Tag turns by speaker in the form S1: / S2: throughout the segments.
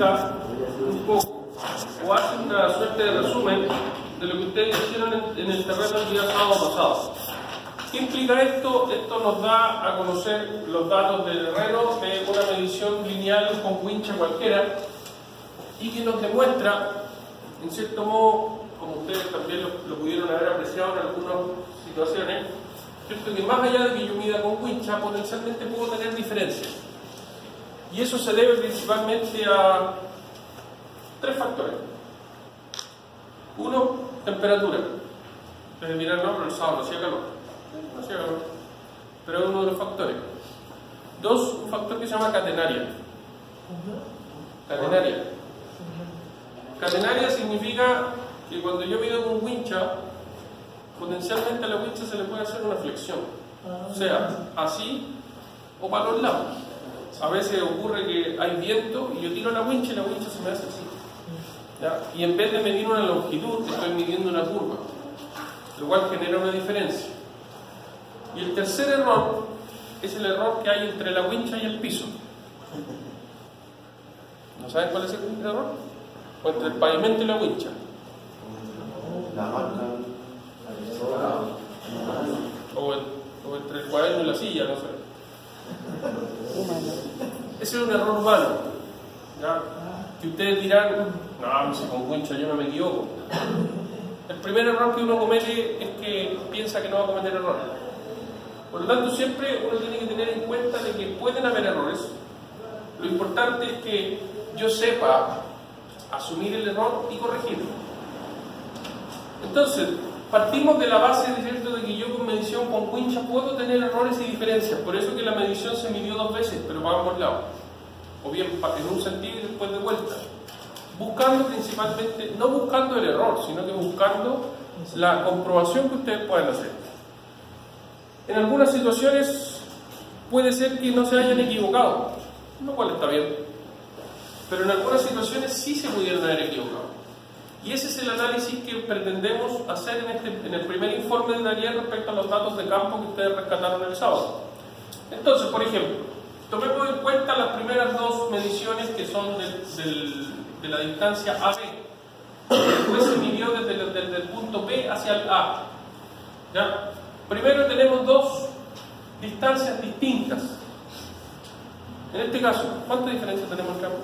S1: explica un poco o hace una suerte de resumen de lo que ustedes hicieron en el terreno el día sábado pasado. ¿Qué implica esto? Esto nos da a conocer los datos del terreno de una medición lineal con wincha cualquiera y que nos demuestra, en cierto modo, como ustedes también lo pudieron haber apreciado en algunas situaciones, ¿cierto? Que más allá de que yo mida con wincha, potencialmente puedo tener diferencias. Y eso se debe principalmente a tres factores. Uno, temperatura. Ustedes miran, no, pero el sábado hacía calor. No hacía calor. Pero es uno de los factores. Dos, un factor que se llama catenaria. Catenaria. Catenaria significa que cuando yo mido con wincha, potencialmente a la wincha se le puede hacer una flexión. O sea, así o para los lados. A veces ocurre que hay viento y yo tiro la wincha y la wincha se me hace así. ¿Ya? Y en vez de medir una longitud, estoy midiendo una curva, lo cual genera una diferencia. Y el tercer error es el error que hay entre la wincha y el piso. ¿No saben cuál es el error? O entre el pavimento y la wincha.
S2: La marca.
S1: O entre el cuaderno y la silla, no sé. Ese es un error humano, ¿ya? Que ustedes dirán, no, si con wincha yo no me equivoco. El primer error que uno comete es que piensa que no va a cometer errores. Por lo tanto, siempre uno tiene que tener en cuenta de que pueden haber errores. Lo importante es que yo sepa asumir el error y corregirlo. Entonces, partimos de la base, ¿cierto?, de que yo con medición con wincha puedo tener errores y diferencias. Por eso que la medición se midió dos veces, pero para ambos lados. O bien en un sentido y después de vuelta. Buscando principalmente, no buscando el error, sino que buscando la comprobación que ustedes puedan hacer. En algunas situaciones puede ser que no se hayan equivocado, lo cual está bien. Pero en algunas situaciones sí se pudieron haber equivocado. Y ese es el análisis que pretendemos hacer en el primer informe de Nariel respecto a los datos de campo que ustedes rescataron el sábado. Entonces, por ejemplo, tomemos en cuenta las primeras dos mediciones que son de la distancia AB. Después se midió desde el punto B hacia el A. ¿Ya? Primero tenemos dos distancias distintas. En este caso, ¿cuánta diferencia tenemos en campo?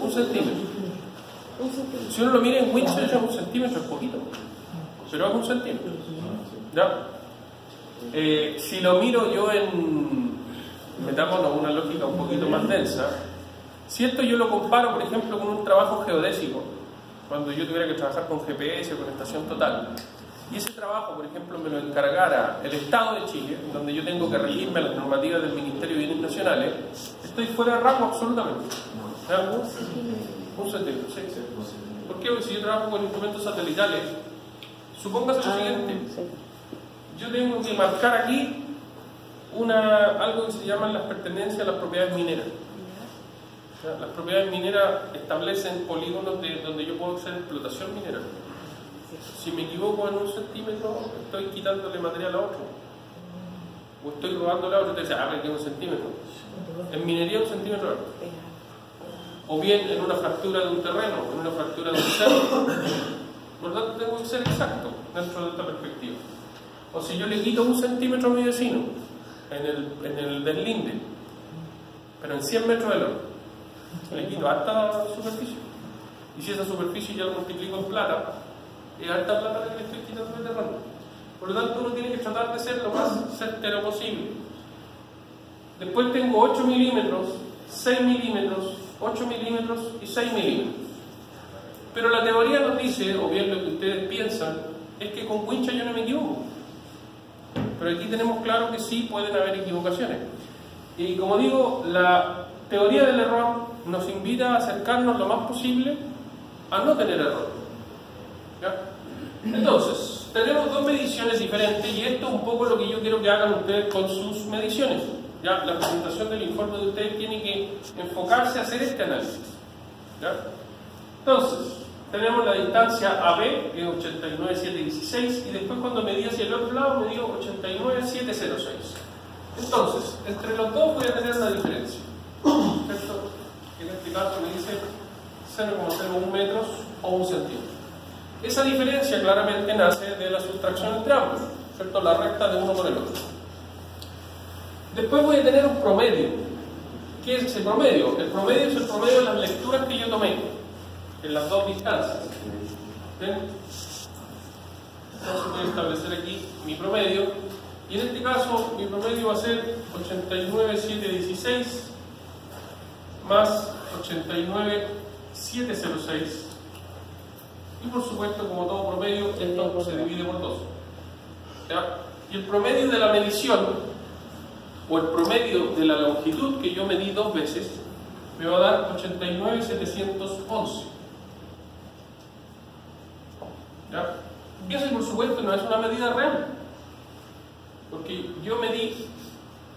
S1: 1 centímetro. Si uno lo mira en winch, es 1 centímetro, es poquito, pero es 1 centímetro. ¿Ya? Si lo miro yo metámonos una lógica un poquito más densa, si esto yo lo comparo, por ejemplo, con un trabajo geodésico, cuando yo tuviera que trabajar con GPS, con estación total, y ese trabajo, por ejemplo, me lo encargara el Estado de Chile, donde yo tengo que regirme a las normativas del Ministerio de Bienes Nacionales, estoy fuera de rango absolutamente. ¿Ya? 1 centímetro, sí. ¿Por qué? Porque si yo trabajo con instrumentos satelitales, supóngase lo siguiente: yo tengo que marcar aquí algo que se llaman las pertenencias a las propiedades mineras. ¿Ya? Las propiedades mineras establecen polígonos donde yo puedo hacer explotación minera. Si me equivoco en 1 centímetro, estoy quitándole material a otro. O estoy robándole a otro. Entonces, que 1 centímetro. En minería 1 centímetro alto. O bien en una fractura de un terreno, en una fractura de un cerro. Por lo tanto, tengo que ser exacto dentro de esta perspectiva. O si yo le quito 1 centímetro a mi vecino en el deslinde, pero en 100 metros del horno, le quito harta superficie. Y si esa superficie ya lo multiplico en plata, es harta plata la que le estoy quitando del terreno. Por lo tanto, uno tiene que tratar de ser lo más certero posible. Después tengo 8 milímetros, 6 milímetros, 8 milímetros y 6 milímetros. Pero la teoría nos dice, o bien lo que ustedes piensan, es que con wincha yo no me equivoco. Pero aquí tenemos claro que sí pueden haber equivocaciones. Y como digo, la teoría del error nos invita a acercarnos lo más posible a no tener error. ¿Ya? Entonces, tenemos dos mediciones diferentes y esto es un poco lo que yo quiero que hagan ustedes con sus mediciones. ¿Ya? La presentación del informe de ustedes tiene que enfocarse a hacer este análisis. ¿Ya? Entonces, tenemos la distancia AB, que es 89,716, y después cuando medí hacia el otro lado me dio 89,706. Entonces, entre los dos voy a tener una diferencia, ¿cierto? En este caso me dice 0,01 metros o 1 centímetro. Esa diferencia claramente nace de la sustracción entre ambos, ¿cierto? La recta de uno con el otro. Después voy a tener un promedio. ¿Qué es ese promedio? El promedio es el promedio de las lecturas que yo tomé en las dos distancias. ¿Bien? Entonces voy a establecer aquí mi promedio, y en este caso mi promedio va a ser 89,716 más 89,706, y por supuesto, como todo promedio, esto se divide por 2. ¿Ya? Y el promedio de la medición, o el promedio de la longitud que yo medí dos veces, me va a dar 89,711. ¿Ya? Y eso, por supuesto, no es una medida real, porque yo medí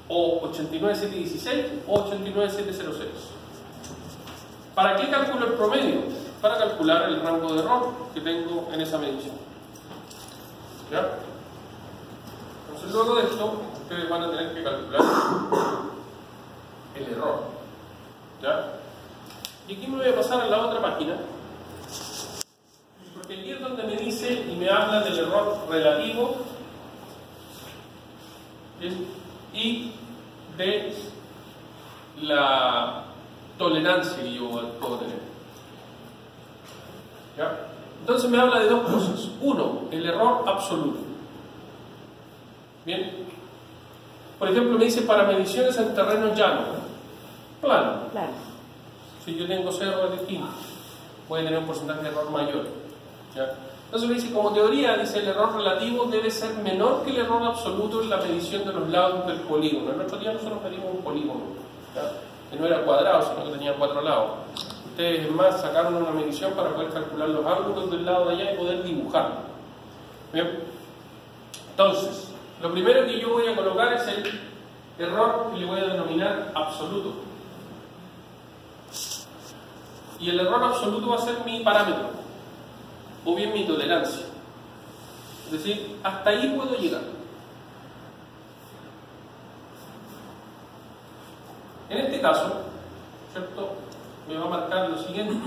S1: o 89,716 o 89,706. ¿Para qué calculo el promedio? Para calcular el rango de error que tengo en esa medición. ¿Ya? Entonces, luego de esto, ustedes van a tener que calcular el error. ¿Ya? Y aquí me voy a pasar a la otra página, porque aquí es donde me dice y me habla del error relativo, ¿bien? Y de la tolerancia que yo puedo tener. ¿Ya? Entonces me habla de dos cosas. Uno, el error absoluto. Bien. Por ejemplo, me dice para mediciones en terreno llano, plano.
S3: Claro.
S1: Si yo tengo cerros distintos, voy a tener un porcentaje de error mayor. ¿Ya? Entonces me dice, como teoría, dice el error relativo debe ser menor que el error absoluto en la medición de los lados del polígono. En nuestro día nosotros medimos un polígono, ¿ya? Que no era cuadrado, sino que tenía 4 lados. Ustedes, es más, sacaron una medición para poder calcular los ángulos del lado de allá y poder dibujarlo. Bien. Entonces, lo primero que yo voy a colocar es el error que le voy a denominar absoluto. Y el error absoluto va a ser mi parámetro, o bien mi tolerancia. Es decir, hasta ahí puedo llegar. En este caso, ¿cierto? Me va a marcar lo siguiente.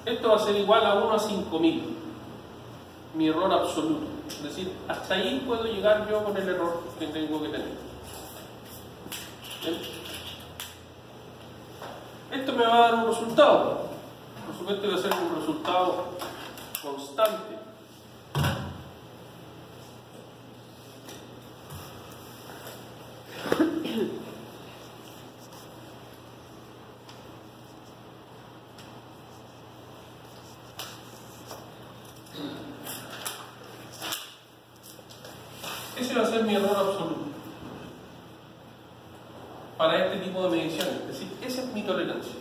S1: Esto va a ser igual a 1 a 5.000, mi error absoluto. Es decir, hasta ahí puedo llegar yo con el error que tengo que tener. ¿Bien? Esto me va a dar un resultado. Por supuesto, va a ser un resultado constante. Ese va a ser mi error absoluto para este tipo de mediciones. Es decir, esa es mi tolerancia.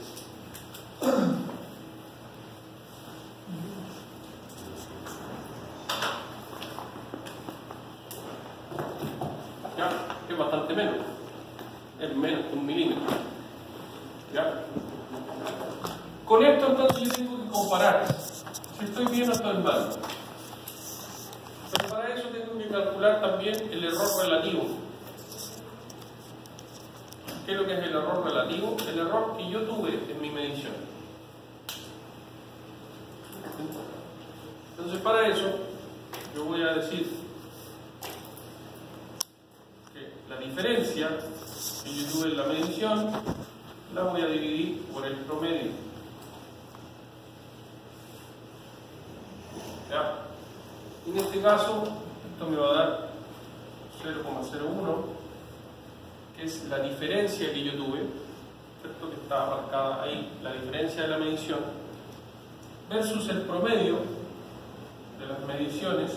S1: ¿Ya? Es bastante menos. Es menos que 1 milímetro. ¿Ya? Con esto entonces yo tengo que comparar si estoy bien o estoy mal. Pero para eso tengo que calcular también el error relativo. ¿Qué es lo que es el error relativo? El error que yo tuve en mi medición. Entonces, para eso yo voy a decir que la diferencia que yo tuve en la medición la voy a dividir por el promedio. ¿Ya? En este caso, esto me va a dar 0,01, que es la diferencia que yo tuve, ¿cierto? Que está marcada ahí, la diferencia de la medición, versus el promedio de las mediciones,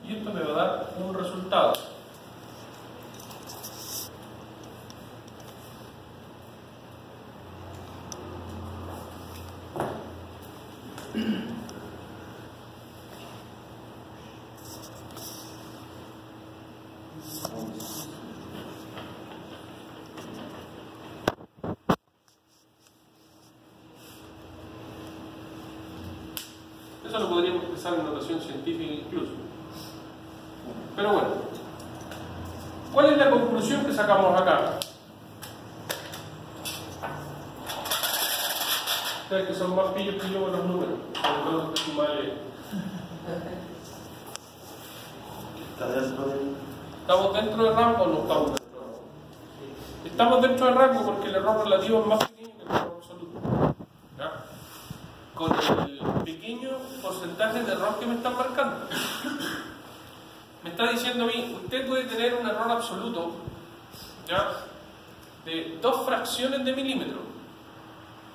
S1: y esto me va a dar un resultado. Eso lo podríamos expresar en notación científica incluso. Pero bueno, ¿cuál es la conclusión que sacamos acá? Ustedes que son más pillos que yo con los números, sobre todo los decimales. ¿Estamos dentro del rango o no estamos dentro del rango? Estamos dentro del rango porque el error relativo es más pequeño que el error absoluto. ¿Ya? Con el pequeño porcentaje de error que me están marcando. Me está diciendo a mí, usted puede tener un error absoluto, ¿ya?, de 2 fracciones de milímetro.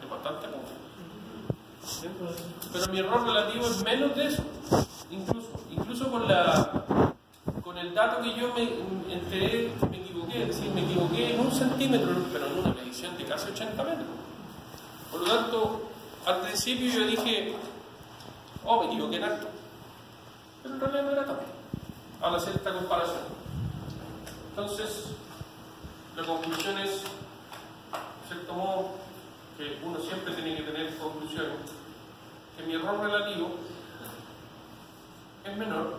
S1: Es bastante poco. ¿Sí? Pero mi error relativo es menos de eso. Incluso con el dato que yo me enteré, me equivoqué. Es decir, me equivoqué en 1 centímetro, pero en una medición de casi 80 metros. Por lo tanto, al principio yo dije, me equivoqué en alto. Pero en realidad no era tanto, al hacer esta comparación. Entonces, la conclusión es, de cierto modo, que uno siempre tiene que tener conclusiones, que mi error relativo es menor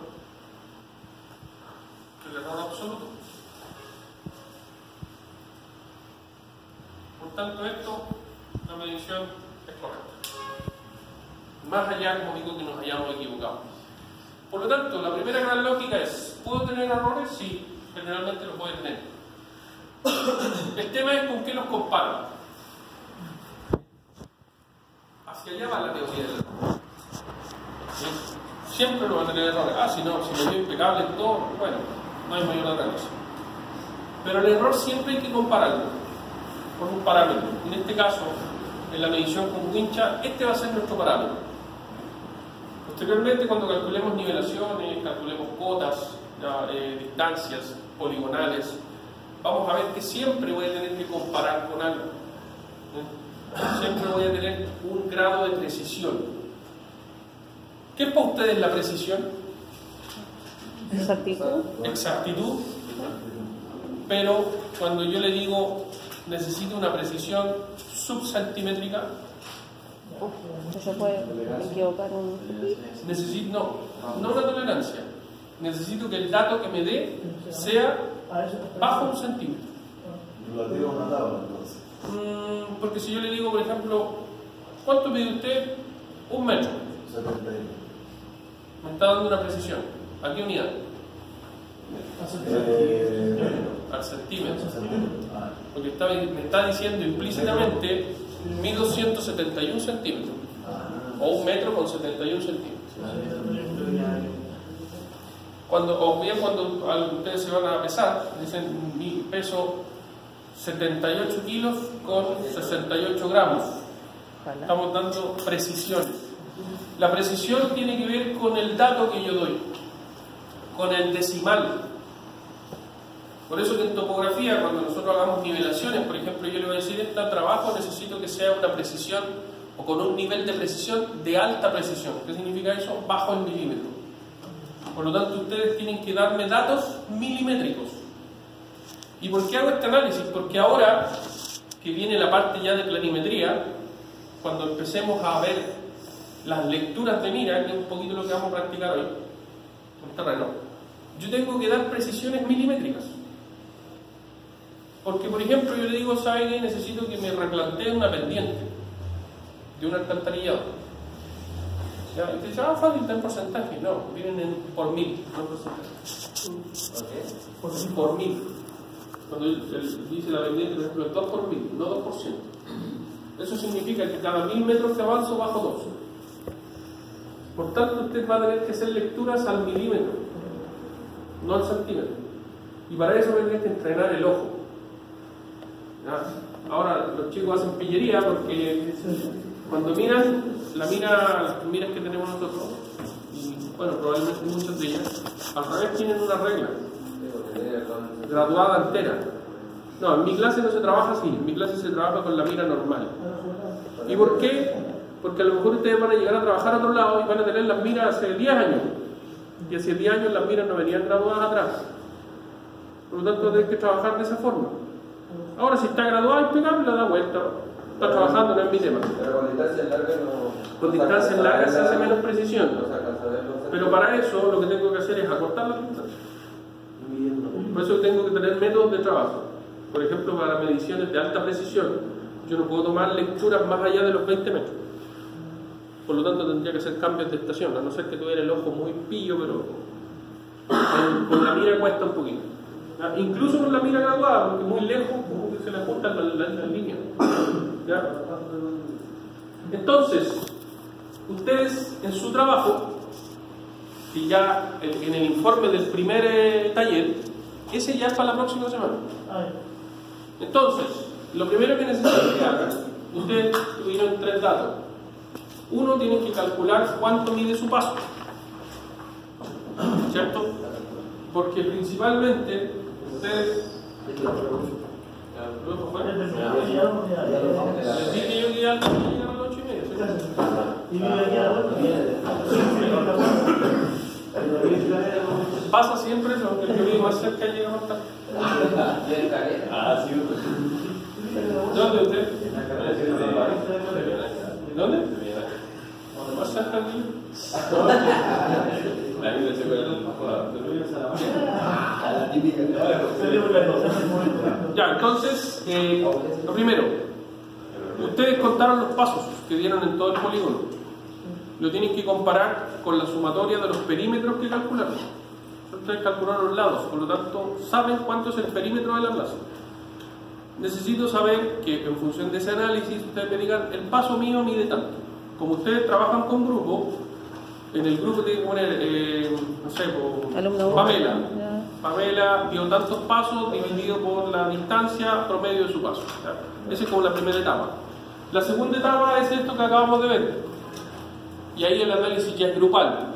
S1: que el error absoluto. Por tanto, la medición es correcta. Más allá, como digo, que nos hayamos equivocado. Por lo tanto, la primera gran lógica es, ¿puedo tener errores? Sí, generalmente los puedo tener. El tema es con qué los comparo. Hacia allá va la teoría del error. ¿Sí? Siempre lo van a tener errores. Si me veo impecable en todo, bueno, no hay mayor otra cosa. Pero el error siempre hay que compararlo con un parámetro. En este caso, en la medición con wincha, este va a ser nuestro parámetro. Posteriormente, cuando calculemos nivelaciones, calculemos cotas, distancias poligonales, vamos a ver que siempre voy a tener que comparar con algo. Siempre voy a tener un grado de precisión. ¿Qué es para ustedes la precisión? Exactitud. Pero cuando yo le digo necesito una precisión subcentimétrica,
S3: ¿se puede equivocar
S1: necesito, no una tolerancia. Necesito que el dato que me dé sea bajo 1 centímetro.
S2: Relativo a una tabla, entonces.
S1: Porque si yo le digo, por ejemplo, ¿cuánto mide usted? 1 metro.
S2: 71.
S1: Me está dando una precisión. ¿A qué unidad? Al centímetro. Porque me está diciendo implícitamente 1271 centímetros. O 1 metro con 71 centímetros. Cuando ustedes se van a pesar, dicen mi peso 78 kilos con 68 gramos. Estamos dando precisiones. La precisión tiene que ver con el dato que yo doy, con el decimal. Por eso que en topografía, cuando nosotros hagamos nivelaciones, por ejemplo, yo le voy a decir, este trabajo necesito que sea una precisión o con un nivel de precisión de alta precisión. ¿Qué significa eso? Bajo el milímetro. Por lo tanto, ustedes tienen que darme datos milimétricos. ¿Y por qué hago este análisis? Porque ahora que viene la parte ya de planimetría, cuando empecemos a ver las lecturas de mira, que es un poquito lo que vamos a practicar hoy, en terreno, yo tengo que dar precisiones milimétricas. Porque, por ejemplo, yo le digo, ¿sabe qué? Necesito que me replantee una pendiente de un alcantarillado. ¿Ya? Y te dice, fácil, está en porcentaje. No, vienen por 1000, no porcentaje. Por 1000. Cuando él dice la pendiente, por ejemplo, es 2 por 1000, no 2%. Eso significa que cada 1000 metros que avanzo bajo 2. Por tanto, usted va a tener que hacer lecturas al milímetro, no al centímetro. Y para eso va a tener que entrenar el ojo. ¿Ya? Ahora los chicos hacen pillería porque cuando miran, las miras que tenemos nosotros, y bueno, probablemente muchas de ellas, al revés tienen una regla graduada entera. No, en mi clase no se trabaja así, en mi clase se trabaja con la mira normal. ¿Y por qué? Porque a lo mejor ustedes van a llegar a trabajar a otro lado y van a tener las miras hace 10 años. Y hace 10 años las miras no venían graduadas atrás. Por lo tanto, tienen que trabajar de esa forma. Ahora, si está graduada impecable, la da vuelta está trabajando, no es mi tema.
S4: Pero con distancias largas no.
S1: Con distancias largas se hace menos precisión.
S4: No se alcanza a ver los
S1: Pero para eso lo que tengo que hacer es acortar las distancias. Por eso tengo que tener métodos de trabajo. Por ejemplo, para mediciones de alta precisión, yo no puedo tomar lecturas más allá de los 20 metros. Por lo tanto, tendría que hacer cambios de estación, a no ser que tuviera el ojo muy pillo, pero con la mira cuesta un poquito. Incluso con la mira graduada, porque muy lejos como que se le juntan las líneas. ¿Ya? Entonces, ustedes en su trabajo, y ya en el informe del primer taller, ese ya es para la próxima semana. Entonces, lo primero que necesitan que hagan, ustedes tuvieron 3 datos. Uno, tienen que calcular cuánto mide su paso, ¿cierto? Porque principalmente ustedes... ¿Luego fue? Les dije yo que ya a las 8:30. Pasa siempre eso, el que vive más cerca llega más tarde. ¿Dónde usted? ¿Dónde? ¿Más cerca aquí? Ya, entonces, lo primero, ustedes contaron los pasos que dieron en todo el polígono. Lo tienen que comparar con la sumatoria de los perímetros que calcularon. Ustedes calcularon los lados, por lo tanto, saben cuánto es el perímetro de la plaza. Necesito saber que en función de ese análisis ustedes me digan, el paso mío mide tanto. Como ustedes trabajan con grupo, en el grupo tienen que poner, no sé, Pamela. Pamela dio tantos pasos dividido por la distancia promedio de su paso. Esa es como la primera etapa. La segunda etapa es esto que acabamos de ver. Y ahí el análisis ya es grupal.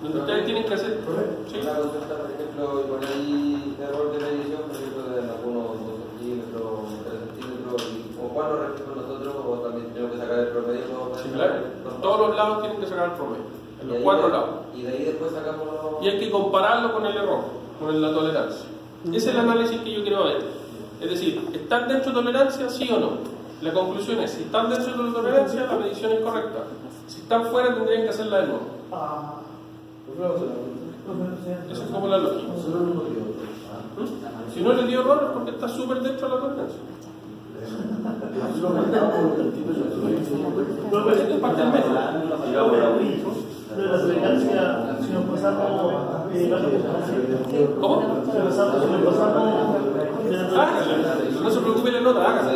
S1: Donde ustedes tienen que hacer... ¿Sí?
S4: Una consulta, por ejemplo, por ahí error de medición, por ejemplo, de algunos 2 centímetros, 3 centímetros, o cuál lo repetimos nosotros, o también tenemos que sacar el promedio.
S1: Sí, claro. Por todos los lados tienen que sacar el promedio. En los 4 lados.
S4: Y de ahí después sacamos los...
S1: Y hay que compararlo con el error, con la tolerancia. Ese es el análisis que yo quiero ver. Es decir, ¿están dentro de tolerancia, sí o no? La conclusión es, si están dentro de la tolerancia, la medición es correcta. Si están fuera, tendrían que hacerla de nuevo. Esa es como la lógica. Si no le dio error es porque está súper dentro de la tolerancia. Es parte del método. ¿Cómo? No se preocupe la nota, hágala.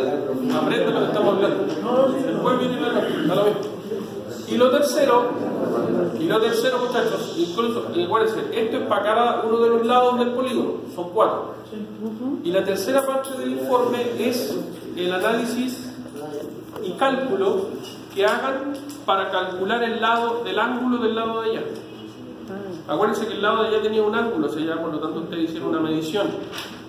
S1: Aprende lo que estamos hablando. Después viene la nota, a lo mismo. Y lo tercero, muchachos, incluso, acuérdense, esto es para cada uno de los lados del polígono, son 4. Y la tercera parte del informe es el análisis y cálculo que hagan para calcular el lado del ángulo del lado de allá. Acuérdense que el lado de allá tenía un ángulo, o sea, por lo tanto ustedes hicieron una medición,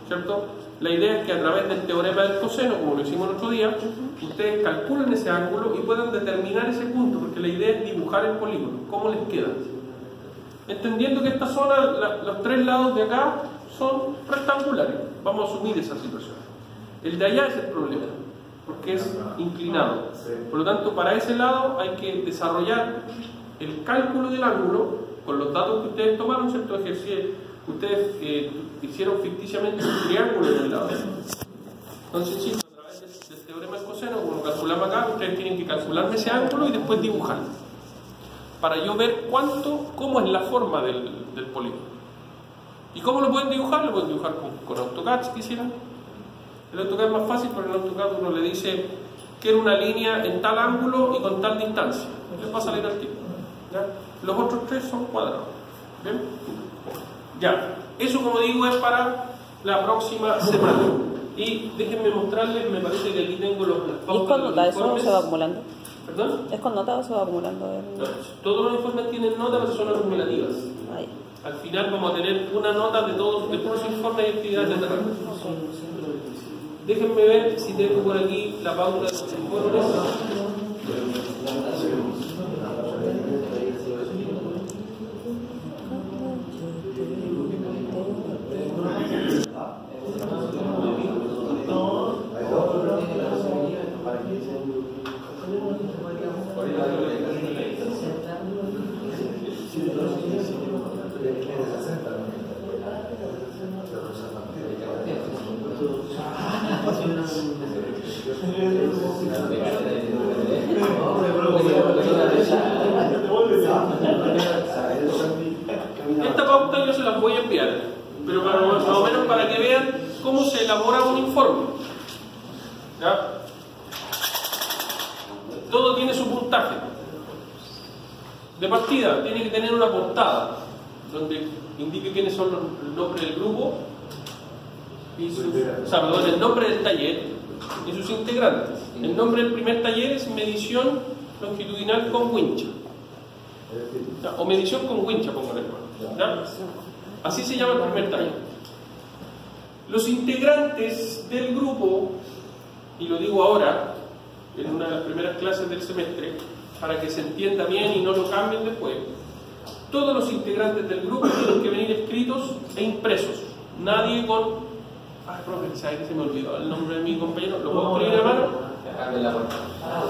S1: ¿cierto? La idea es que a través del teorema del coseno, como lo hicimos el otro día, ustedes calculen ese ángulo y puedan determinar ese punto, porque la idea es dibujar el polígono, cómo les queda. Entendiendo que esta zona, los 3 lados de acá son rectangulares, vamos a asumir esa situación. El de allá es el problema, porque es inclinado. Por lo tanto, para ese lado hay que desarrollar el cálculo del ángulo con los datos que ustedes tomaron, ¿cierto? Ustedes hicieron ficticiamente un triángulo en el lado. Entonces, chicos, a través del teorema del coseno, como lo calculamos acá, ustedes tienen que calcularme ese ángulo y después dibujarlo. Para yo ver cómo es la forma del polígono. ¿Y cómo lo pueden dibujar? Lo pueden dibujar con AutoCAD si quisieran. El AutoCAD es más fácil porque en el AutoCAD uno le dice quiero una línea en tal ángulo y con tal distancia. Les va a salir al tipo. ¿Ya? Los otros 3 son cuadrados. ¿Bien? Ya. Eso, como digo, es para la próxima semana. Y déjenme mostrarles, me parece que aquí tengo los
S3: ¿Y es con nota eso se va acumulando?
S1: ¿Perdón?
S3: ¿Es con nota o se va acumulando?
S1: Todos los informes tienen notas, pero son acumulativas.
S3: Ahí.
S1: Al final vamos a tener una nota de todos los informes y actividades de terreno. Déjenme ver si tengo por aquí la pauta de los informes. puntaje. De partida, tiene que tener una portada donde indique quiénes son el nombre del grupo, y el nombre del taller y sus integrantes. El nombre del primer taller es medición longitudinal con wincha. O medición con wincha, póngale. Así se llama el primer taller. Los integrantes del grupo, y lo digo ahora, en una de las primeras clases del semestre, para que se entienda bien y no lo cambien después, todos los integrantes del grupo tienen que venir escritos e impresos. Nadie con... Ay, profe, ¿sabes que se me olvidó el nombre de mi compañero? ¿Lo puedo escribir a mano?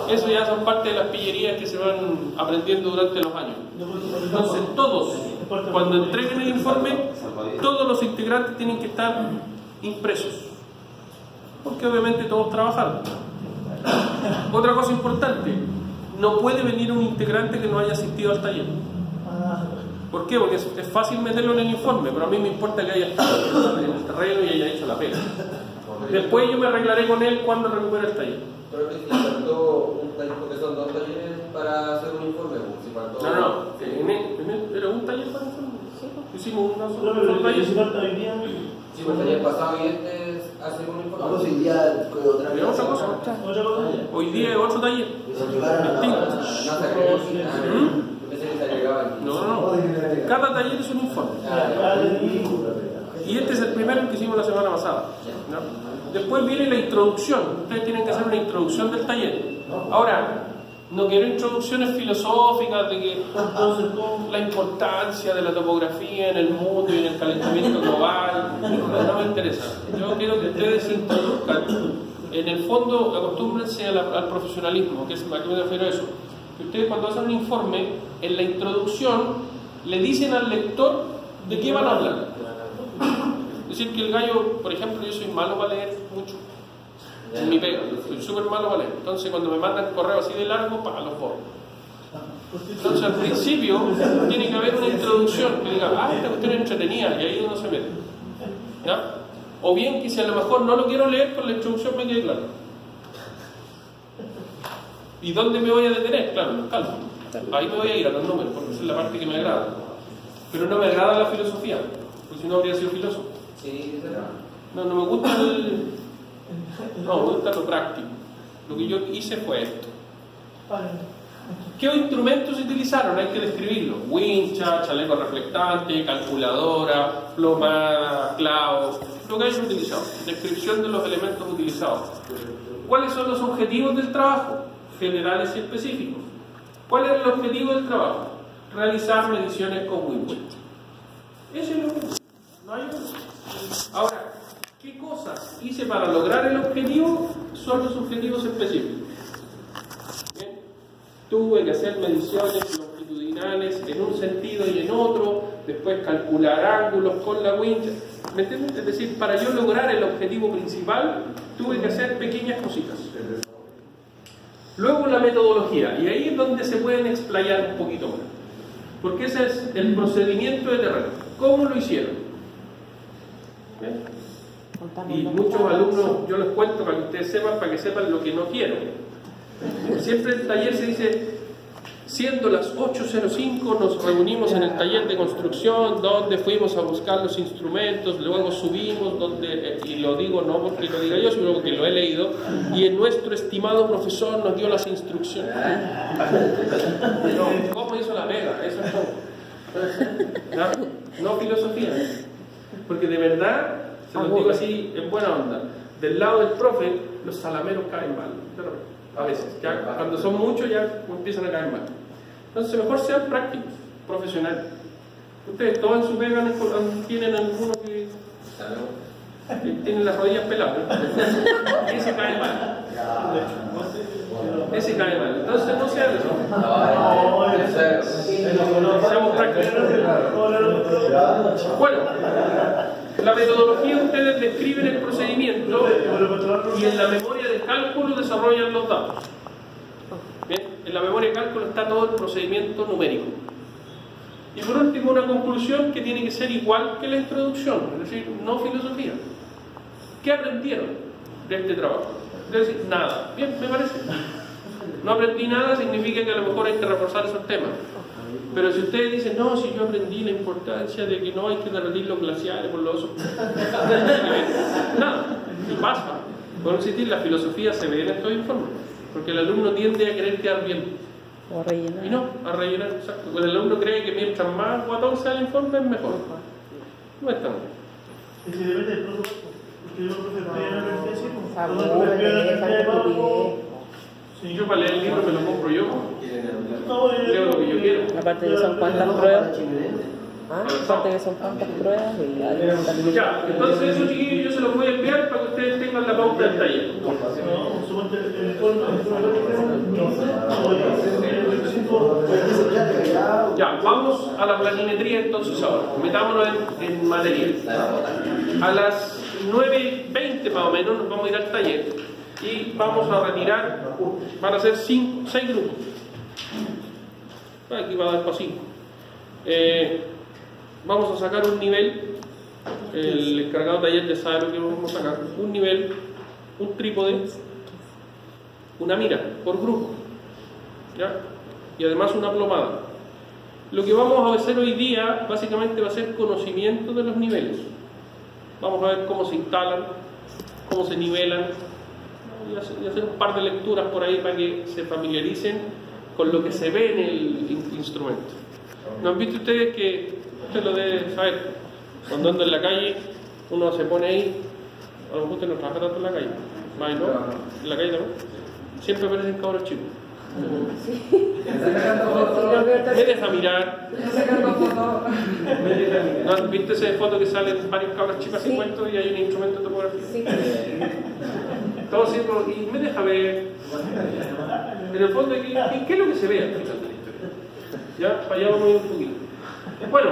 S1: Eso ya son parte de las pillerías que se van aprendiendo durante los años. Entonces todos, cuando entreguen el informe, todos los integrantes tienen que estar impresos, porque obviamente todos trabajaron. Otra cosa importante, no puede venir un integrante que no haya asistido al taller. ¿Por qué? Porque es fácil meterlo en el informe, pero a mí me importa que haya estado en el terreno y haya hecho la pega. Después yo me arreglaré con él cuando recupere el taller.
S4: Pero que si faltó un taller, porque son 2 talleres para hacer un informe. Si faltó...
S1: No, era un taller para informe. Hicimos un
S5: taller.
S4: Si fue el taller pasado y este hace un informe.
S2: Vamos hoy día con otra cosa.
S1: Hoy día es otro taller. No. Cada taller es un informe. Y este es el primero que hicimos la semana pasada. Después viene la introducción. Ustedes tienen que hacer una introducción del taller. Ahora, no quiero introducciones filosóficas de que la importancia de la topografía en el mundo y en el calentamiento global. No me interesa. Yo quiero que ustedes se introduzcan. En el fondo, acostúmbrense al profesionalismo, que es a qué me refiero a eso. Que ustedes cuando hacen un informe, en la introducción le dicen al lector de qué van a hablar. Es decir, que el gallo, por ejemplo, yo soy malo para leer mucho. En mi pega, soy súper malo para leer. Entonces, cuando me mandan correo así de largo, los borro. Entonces, al principio, tiene que haber una introducción que diga, esta cuestión es entretenida, y ahí uno se mete. ¿Ya? O bien que si a lo mejor no lo quiero leer, con la introducción me quede claro. ¿Y dónde me voy a detener? Claro, en los cálculos. Ahí me voy a ir a los números, porque esa es la parte que me agrada. Pero no me agrada la filosofía, porque si no habría sido filósofo.
S4: Sí,
S1: no me gusta no, me gusta lo práctico. Lo que yo hice fue esto. ¿Qué instrumentos se utilizaron? Hay que describirlo. Wincha, chaleco reflectante, calculadora, plomada, clavos. Lo que hayan utilizado. Descripción de los elementos utilizados. ¿Cuáles son los objetivos del trabajo? Generales y específicos. ¿Cuál es el objetivo del trabajo? Realizar mediciones con wincha. Ese es el objetivo. No hay otro. Ahora, ¿qué cosas hice para lograr el objetivo? Son los objetivos específicos. ¿Bien? Tuve que hacer mediciones longitudinales en un sentido y en otro, después calcular ángulos con la wincha. ¿Me entiendes? Es decir, para yo lograr el objetivo principal, tuve que hacer pequeñas cositas. Luego la metodología, y ahí es donde se pueden explayar un poquito más. Porque ese es el procedimiento de terreno. ¿Cómo lo hicieron? ¿Bien? Y muchos alumnos, yo les cuento para que ustedes sepan, para que sepan lo que no quiero. Siempre en el taller se dice, siendo las 8:05 nos reunimos en el taller de construcción, donde fuimos a buscar los instrumentos, luego subimos, y lo digo no porque lo diga yo, sino porque lo he leído, y nuestro estimado profesor nos dio las instrucciones. No, ¿cómo hizo la pega? Eso es todo. No filosofía. Porque de verdad, se lo digo así en buena onda, del lado del profe, los salameros caen mal. A veces, ya, cuando son muchos ya empiezan a caer mal. Entonces mejor sean prácticos, profesionales. Ustedes todos en su pega tienen alguno que tienen las rodillas peladas. Ese cae mal. Ese cae mal. Entonces no sean eso. Seamos prácticos. Bueno, la metodología ustedes describen el procedimiento y en la memoria de cálculo desarrollan los datos. ¿Bien? En la memoria de cálculo está todo el procedimiento numérico. Y por último, una conclusión que tiene que ser igual que la introducción, es decir, no filosofía. ¿Qué aprendieron de este trabajo? Es decir, nada. Bien, me parece. no aprendí nada, significa que a lo mejor hay que reforzar esos temas. Pero si ustedes dicen, no, si yo aprendí la importancia de que no hay que derretir los glaciares por los osos, nada, y pasa. Por insistir, la filosofía se ve en estos informes, porque el alumno tiende a querer quedar bien.
S3: O a rellenar.
S1: Y no, a rellenar, exacto. El alumno cree que mientras más guatón sea el informe es mejor. No es tan bien.
S5: Es que depende del proceso. Porque yo no
S1: Yo para leer el libro me lo compro yo. Leo lo que yo quiero.
S3: Aparte que son cuantas pruebas. Aparte que son cuantas pruebas.
S1: Ya, entonces eso, chiquillos, yo se los voy a enviar para que ustedes tengan la pauta del taller. Ya, vamos a la planimetría entonces ahora. Metámonos en materia. A las 9:20 más o menos nos vamos a ir al taller y vamos a retirar, van a ser 6 grupos. Aquí va a dar para 5. Vamos a sacar un nivel, el encargado de taller de sabe lo que vamos a sacar, un nivel, un trípode, una mira por grupo, ¿ya? Y además una plomada. Lo que vamos a hacer hoy día básicamente va a ser conocimiento de los niveles. Vamos a ver cómo se instalan, cómo se nivelan y hacer un par de lecturas por ahí para que se familiaricen con lo que se ve en el instrumento. ¿No han visto ustedes que, usted lo debe saber, cuando anda en la calle uno se pone ahí, a lo mejor usted no trabaja tanto en la calle, más no, en la calle también, siempre aparecen cabros chicos. Me deja mirar. ¿No has visto esa foto que salen varios cabros chicos así puestos y hay un instrumento de topografía? Todo siempre, y me deja ver. En el fondo, ¿qué es lo que se ve? Ya, para allá vamos a ir un poquito. Bueno,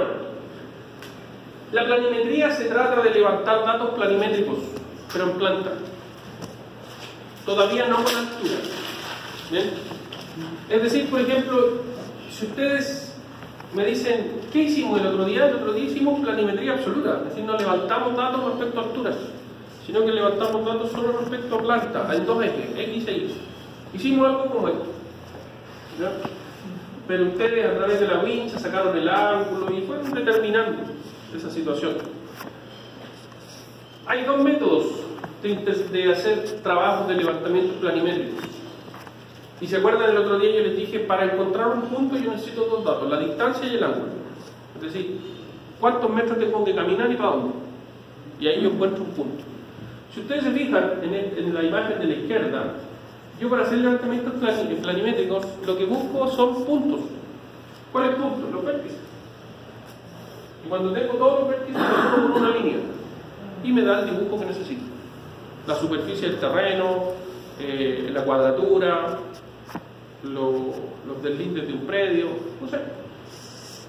S1: la planimetría se trata de levantar datos planimétricos, pero en planta. Todavía no con altura. ¿Bien? Es decir, por ejemplo, si ustedes me dicen, ¿qué hicimos el otro día? El otro día hicimos planimetría absoluta, es decir, no levantamos datos respecto a alturas, sino que levantamos datos solo respecto a planta, en dos ejes, X e Y. Hicimos algo como esto, ¿ya? Pero ustedes a través de la wincha sacaron el ángulo y fueron determinando esa situación. Hay dos métodos de hacer trabajos de levantamiento planimétrico. Y se acuerdan, el otro día yo les dije, para encontrar un punto yo necesito dos datos, la distancia y el ángulo. Es decir, cuántos metros tengo que caminar y para dónde. Y ahí yo encuentro un punto. Si ustedes se fijan en la imagen de la izquierda, yo para hacer levantamientos planimétricos lo que busco son puntos. ¿Cuáles puntos? Los vértices. Y cuando tengo todos los vértices, los pongo con una línea. Y me da el dibujo que necesito. La superficie del terreno, la cuadratura, los deslindes de un predio, no sé.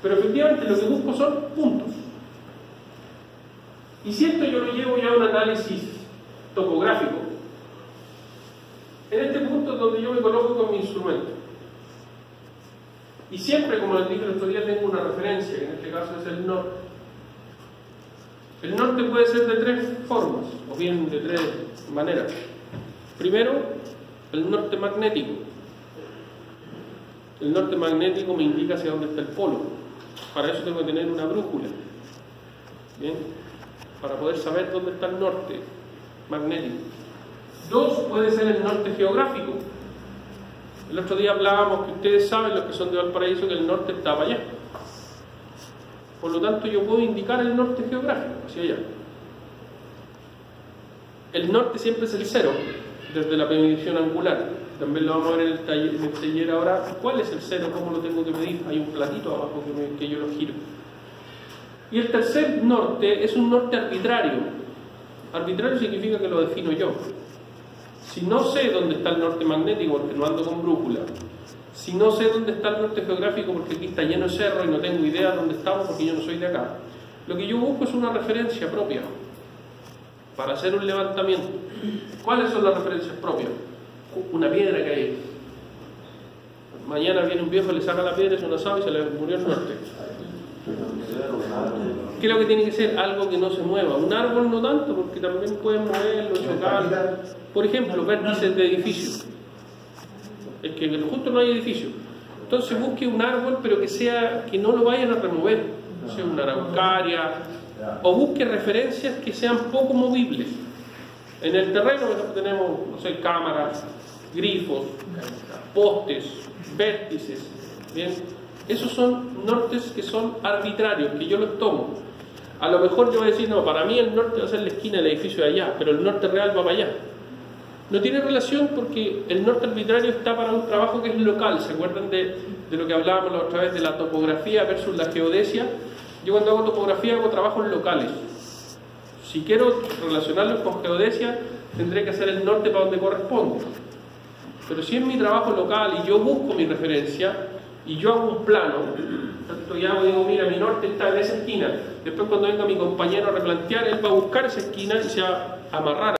S1: Pero efectivamente lo que busco son puntos. Y si esto yo lo llevo ya a un análisis topográfico, en este punto es donde yo me coloco con mi instrumento. Y siempre, como les dije el otro día, tengo una referencia, que en este caso es el norte. El norte puede ser de tres formas, o bien de tres maneras. Primero, el norte magnético. El norte magnético me indica hacia dónde está el polo. Para eso tengo que tener una brújula. ¿Bien? Para poder saber dónde está el norte magnético. Dos, puede ser el norte geográfico. El otro día hablábamos que ustedes saben, los que son de Valparaíso, que el norte está para allá. Por lo tanto, yo puedo indicar el norte geográfico, hacia allá. El norte siempre es el cero, desde la medición angular. También lo vamos a ver en el taller ahora. ¿Cuál es el cero? ¿Cómo lo tengo que medir? Hay un platito abajo que yo lo giro. Y el tercer norte es un norte arbitrario. Arbitrario significa que lo defino yo. Si no sé dónde está el norte magnético, porque no ando con brújula, si no sé dónde está el norte geográfico, porque aquí está lleno de cerro y no tengo idea de dónde estamos, porque yo no soy de acá, lo que yo busco es una referencia propia para hacer un levantamiento. ¿Cuáles son las referencias propias? Una piedra que hay. Mañana viene un viejo, le saca la piedra, es una asado y se le murió el norte. ¿Qué es lo que tiene que ser? Algo que no se mueva. Un árbol no tanto, porque también pueden moverlo, chocar. Por ejemplo, vértices de edificios. es que justo no hay edificio. Entonces busque un árbol, pero que no lo vayan a remover, no sé, una araucaria, o busque referencias que sean poco movibles. En el terreno, por ejemplo, tenemos, no sé, cámaras, grifos, postes, vértices, ¿bien? Esos son nortes que son arbitrarios, que yo los tomo. A lo mejor yo voy a decir, no, para mí el norte va a ser la esquina del edificio de allá, pero el norte real va para allá. No tiene relación porque el norte arbitrario está para un trabajo que es local. ¿Se acuerdan de lo que hablábamos la otra vez de la topografía versus la geodesia? Yo cuando hago topografía hago trabajos locales. Si quiero relacionarlos con geodesia, tendré que hacer el norte para donde corresponde. Pero si es mi trabajo local y yo busco mi referencia y yo hago un plano, tanto ya digo, mira, mi norte está en esa esquina. Después cuando venga mi compañero a replantear, él va a buscar esa esquina y se va a amarrar